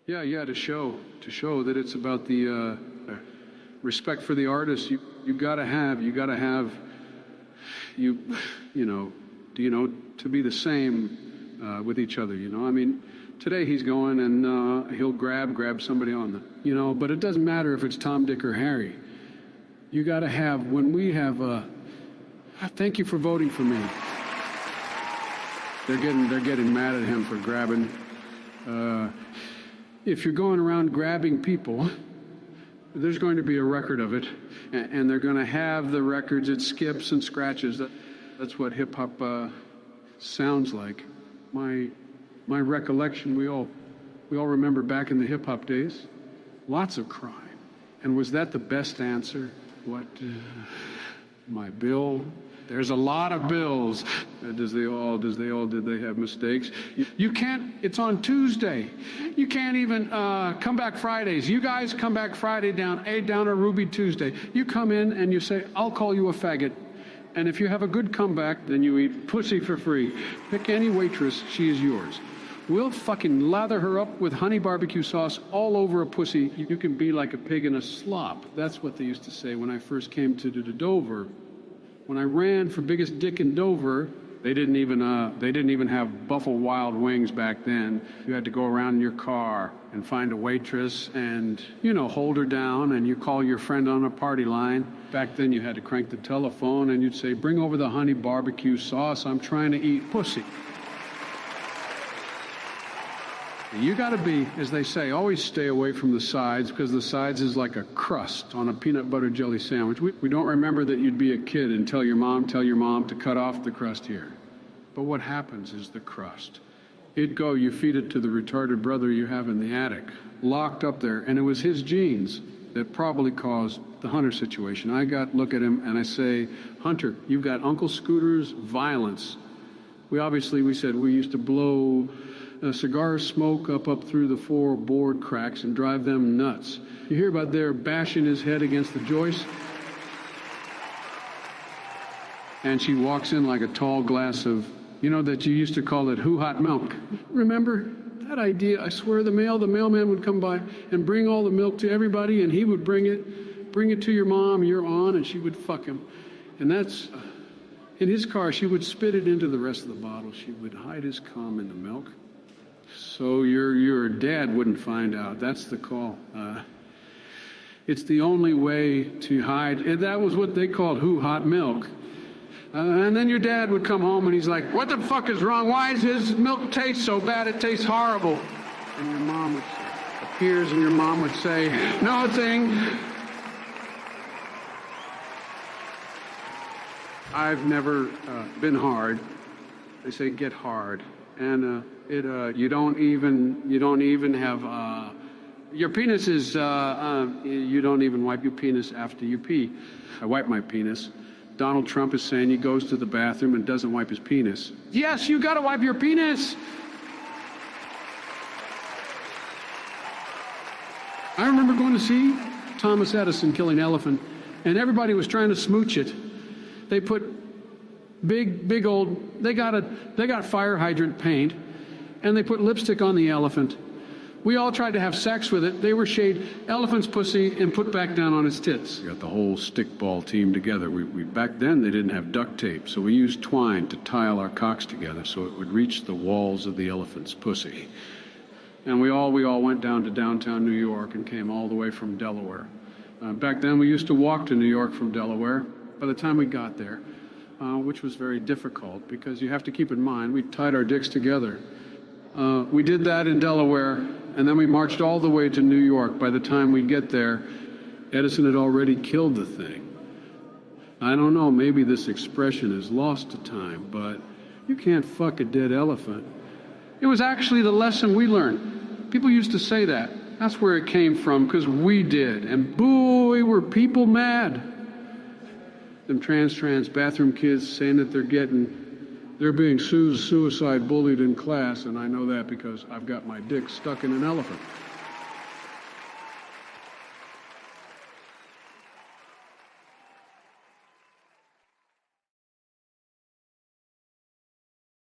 Yeah, to show that it's about the respect for the artist. You gotta have, to be the same with each other. I mean, today he's going and he'll grab somebody on the, but it doesn't matter if it's Tom, Dick, or Harry. You gotta have, when we have, thank you for voting for me. They're getting mad at him for grabbing. If you're going around grabbing people, there's going to be a record of it, and they're going to have the records. It skips and scratches. That's what hip hop sounds like. My recollection, we all remember back in the hip hop days, lots of crime. And was that the best answer? What? My bill? There's a lot of bills. Did they have mistakes? You can't, it's on Tuesday. You can't even come back Fridays. You guys come back Friday down a Ruby Tuesday. You come in and you say, I'll call you a faggot. And if you have a good comeback, then you eat pussy for free. Pick any waitress, she is yours. We'll fucking lather her up with honey barbecue sauce all over a pussy. You can be like a pig in a slop. That's what they used to say when I first came to Dover. When I ran for biggest dick in Dover, they didn't even have Buffalo Wild Wings back then. You had to go around in your car and find a waitress and, hold her down, and you call your friend on a party line. Back then you had to crank the telephone and you'd say, bring over the honey barbecue sauce, I'm trying to eat pussy. You gotta be, as they say, always stay away from the sides, because the sides is like a crust on a peanut butter jelly sandwich. We don't remember that you'd be a kid and tell your mom to cut off the crust here. But what happens is the crust. You feed it to the retarded brother you have in the attic, locked up there, and it was his genes that probably caused the Hunter situation. Look at him and I say, Hunter, you've got Uncle Scooter's violence. We said we used to blow cigar smoke up through the 4 board cracks and drive them nuts. You hear about their bashing his head against the joist? And she walks in like a tall glass of, that you used to call it hoo-hot milk. Remember that idea? I swear the mailman would come by and bring all the milk to everybody, and he would bring it to your mom, you're on, and she would fuck him. And that's, in his car, she would spit it into the rest of the bottle. She would hide his cum in the milk. So your dad wouldn't find out. That's the call. It's the only way to hide. And that was what they called hot milk. And then your dad would come home and he's like, what the fuck is wrong? Why does his milk taste so bad? It tastes horrible. And your mom would appears and your mom would say, nothing. I've never been hard. They say get hard. And you don't even have, your penis is, you don't even wipe your penis after you pee. I wipe my penis. Donald Trump is saying he goes to the bathroom and doesn't wipe his penis. Yes, you gotta wipe your penis. I remember going to see Thomas Edison kill an elephant, and everybody was trying to smooch it. They put big old, they got fire hydrant paint, and they put lipstick on the elephant. We all tried to have sex with it. They were shaved elephant's pussy and put back down on its tits. We got the whole stickball team together. We back then they didn't have duct tape, so we used twine to tie all our cocks together so it would reach the walls of the elephant's pussy. And we all went down to downtown New York and came all the way from Delaware. Back then we used to walk to New York from Delaware. By the time we got there, which was very difficult because you have to keep in mind we tied our dicks together. We did that in Delaware, and then we marched all the way to New York. By the time we get there, Edison had already killed the thing. I don't know, maybe this expression is lost to time, but you can't fuck a dead elephant. It was actually the lesson we learned. People used to say that. That's where it came from, because we did. And boy, were people mad. Them trans bathroom kids saying that they're being suicide bullied in class, and I know that because I've got my dick stuck in an elephant.